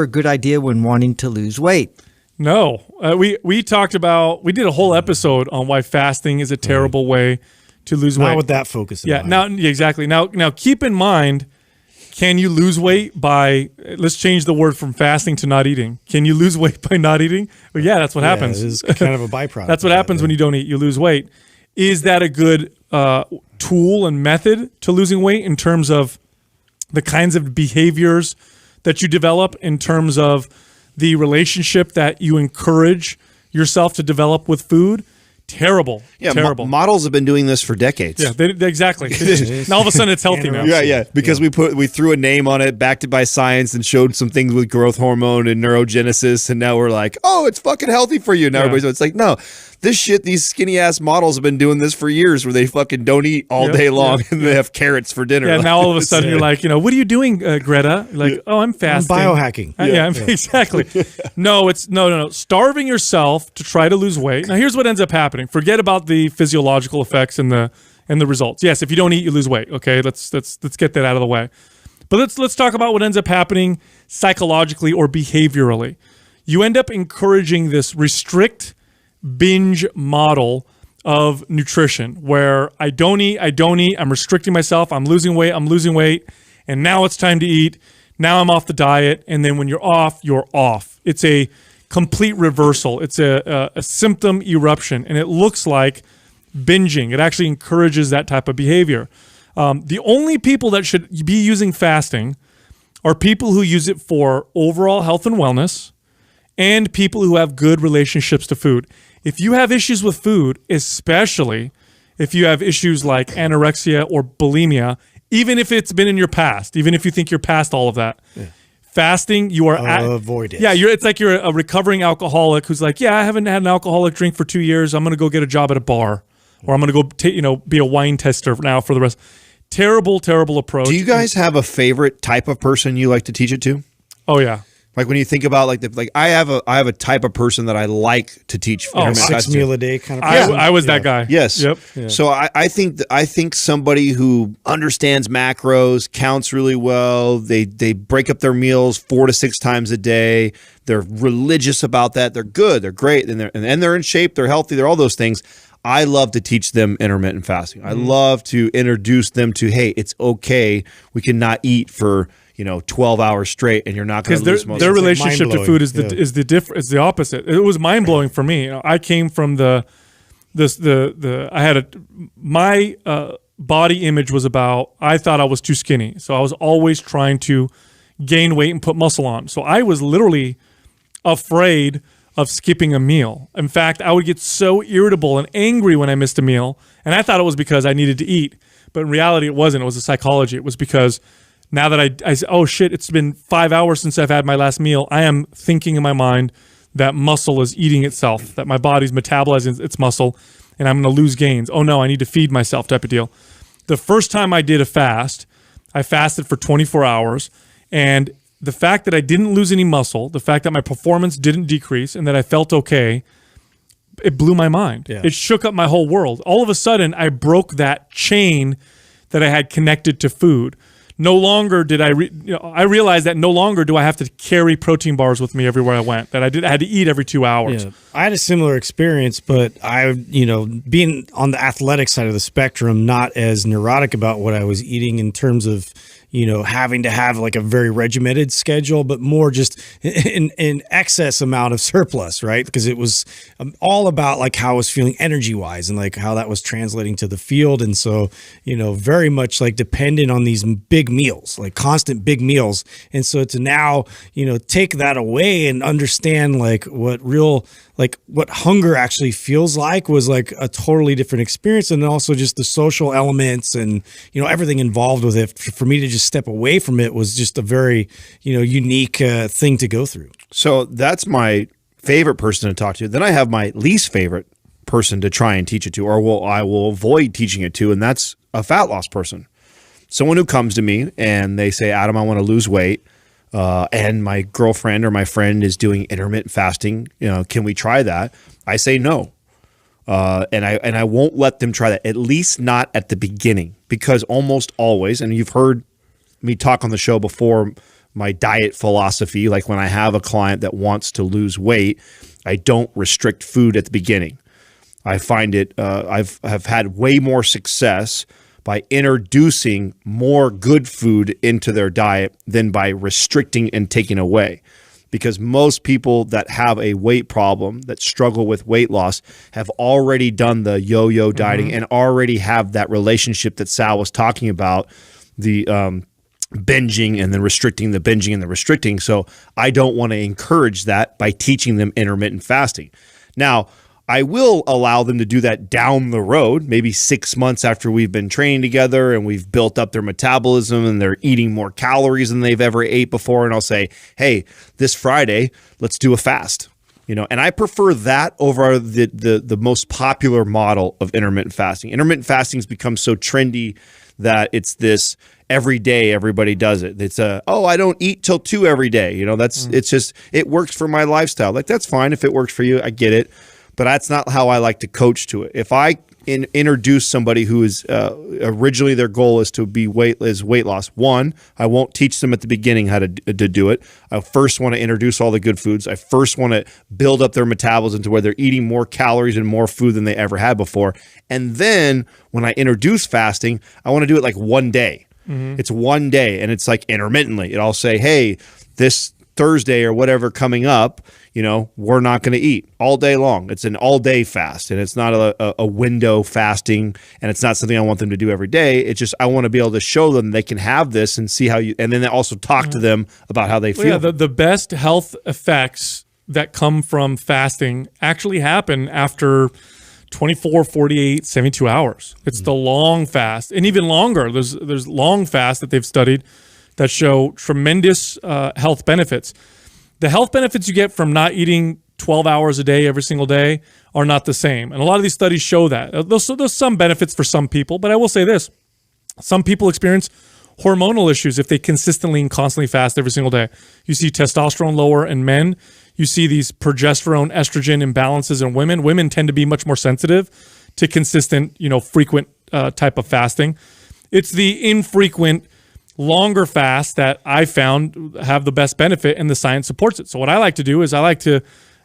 A good idea when wanting to lose weight. No, we talked about, we did a whole episode on why fasting is a terrible way to lose weight. Not with that focus. Exactly. Now keep in mind, can you lose weight by, let's change the word from fasting to not eating. Can you lose weight by not eating? Well, yeah, that's what happens. It's kind of a byproduct. That's what happens when you don't eat, you lose weight. Is that a good tool and method to losing weight in terms of the kinds of behaviors that you develop, in terms of the relationship that you encourage yourself to develop with food? Terrible. Yeah, terrible. Models have been doing this for decades. Yeah, exactly. Now all of a sudden it's healthy now. Yeah, because we threw a name on it, backed it by science, and showed some things with growth hormone and neurogenesis, and now we're like, oh, it's fucking healthy for you. Now it's like, no, this shit, these skinny ass models have been doing this for years, where they fucking don't eat all day long and they have carrots for dinner. Yeah, now all of a sudden you're like, what are you doing, Greta? Like, oh, I'm fasting. I'm biohacking. Exactly. No, it's no. Starving yourself to try to lose weight. Now here's what ends up happening. Forget about the physiological effects and the results. Yes, if you don't eat, you lose weight. Okay, let's get that out of the way. But let's talk about what ends up happening psychologically or behaviorally. You end up encouraging this restrict binge model of nutrition, where I don't eat, I'm restricting myself, I'm losing weight, and now it's time to eat. Now I'm off the diet, and then when you're off, you're off. It's a complete reversal. It's a symptom eruption, and it looks like binging. It actually encourages that type of behavior. The only people that should be using fasting are people who use it for overall health and wellness, and people who have good relationships to food. If you have issues with food, especially if you have issues like anorexia or bulimia, even if it's been in your past, even if you think you're past all of that, fasting, you are avoid it. Yeah, it's like you're a recovering alcoholic who's like, yeah, I haven't had an alcoholic drink for 2 years. I'm going to go get a job at a bar, or I'm going to go be a wine tester now for the rest. Terrible, terrible approach. Do you guys have a favorite type of person you like to teach it to? Oh yeah. Like when you think about I have a type of person that I like to teach. 6 meal a day kind of person. I was that guy. Yes. Yep. Yeah. So I think somebody who understands macros, counts really well. They break up their meals 4 to 6 times a day. They're religious about that. They're good. They're great, and they're in shape. They're healthy. They're all those things. I love to teach them intermittent fasting. I love to introduce them to, hey, it's okay. We cannot eat for 12 hours straight, and you're not going to lose muscle. Their relationship to food is the opposite. It was mind blowing for me. I came from my body image was about, I thought I was too skinny, so I was always trying to gain weight and put muscle on. So I was literally afraid of skipping a meal. In fact, I would get so irritable and angry when I missed a meal, and I thought it was because I needed to eat, but in reality, it wasn't. It was a psychology. It was because now that I said, oh shit, it's been 5 hours since I've had my last meal, I am thinking in my mind that muscle is eating itself, that my body's metabolizing its muscle, and I'm going to lose gains. Oh no, I need to feed myself type of deal. The first time I did a fast, I fasted for 24 hours, and the fact that I didn't lose any muscle, the fact that my performance didn't decrease, and that I felt okay, it blew my mind. Yeah. It shook up my whole world. All of a sudden, I broke that chain that I had connected to food. No longer did I realized that no longer do I have to carry protein bars with me everywhere I went, that I had to eat every 2 hours. Yeah. I had a similar experience, but being on the athletic side of the spectrum, not as neurotic about what I was eating in terms of, having to have like a very regimented schedule, but more just an excess amount of surplus, right? Because it was all about like how I was feeling energy wise and like how that was translating to the field. And so, very much like dependent on these big meals, like constant big meals. And so to now, take that away and understand like what hunger actually feels like was like a totally different experience. And then also just the social elements and, everything involved with it. For me to just step away from it was just a very, unique thing to go through. So that's my favorite person to talk to. Then I have my least favorite person to try and teach it to, or I will avoid teaching it to, and that's a fat loss person. Someone who comes to me and they say, Adam, I want to lose weight. And my girlfriend or my friend is doing intermittent fasting. Can we try that? I say no. And I won't let them try that, at least not at the beginning, because almost always, and you've heard me talk on the show before, my diet philosophy, like when I have a client that wants to lose weight, I don't restrict food at the beginning. I find it, I've had way more success by introducing more good food into their diet than by restricting and taking away. Because most people that have a weight problem, that struggle with weight loss, have already done the yo-yo dieting and already have that relationship that Sal was talking about, the binging and then restricting, the binging and the restricting. So I don't want to encourage that by teaching them intermittent fasting. Now, I will allow them to do that down the road, maybe 6 months after we've been training together and we've built up their metabolism and they're eating more calories than they've ever ate before. And I'll say, hey, this Friday, let's do a fast. And I prefer that over the most popular model of intermittent fasting. Intermittent fasting has become so trendy that it's this every day everybody does it. It's I don't eat till 2 every day. It's just, it works for my lifestyle. Like, that's fine if it works for you. I get it. But that's not how I like to coach to it. If I introduce somebody who is originally their goal is to be weight loss, one, I won't teach them at the beginning how to do it. I first want to introduce all the good foods. I first want to build up their metabolism to where they're eating more calories and more food than they ever had before. And then when I introduce fasting, I want to do it like one day. It's one day, and it's like intermittently. I'll say, hey, this Thursday or whatever coming up, we're not going to eat all day long. It's an all-day fast, and it's not a window fasting, and it's not something I want them to do every day. It's just I want to be able to show them they can have this and see how you, and then also talk to them about how they feel. Yeah, the best health effects that come from fasting actually happen after 24, 48, 72 hours. It's the long fast, and even longer. There's long fasts that they've studied that show tremendous health benefits. The health benefits you get from not eating 12 hours a day every single day are not the same. And a lot of these studies show that. There's some benefits for some people, but I will say this. Some people experience hormonal issues if they consistently and constantly fast every single day. You see testosterone lower in men. You see these progesterone, estrogen imbalances in women. Women tend to be much more sensitive to consistent, frequent type of fasting. It's the infrequent, longer fasts that I found have the best benefit, and the science supports it. So what I like to do is a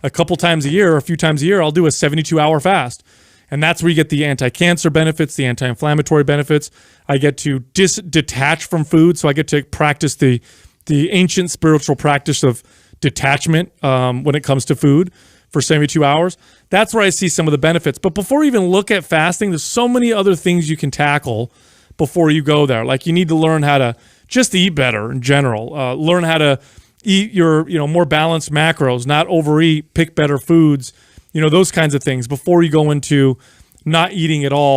couple times a year or a few times a year, I'll do a 72-hour fast. And that's where you get the anti-cancer benefits, the anti-inflammatory benefits. I get to detach from food, so I get to practice the ancient spiritual practice of detachment when it comes to food for 72 hours. That's where I see some of the benefits. But before you even look at fasting, there's so many other things you can tackle before you go there. Like, you need to learn how to just eat better in general. Learn how to eat your more balanced macros, not overeat, pick better foods, those kinds of things before you go into not eating at all.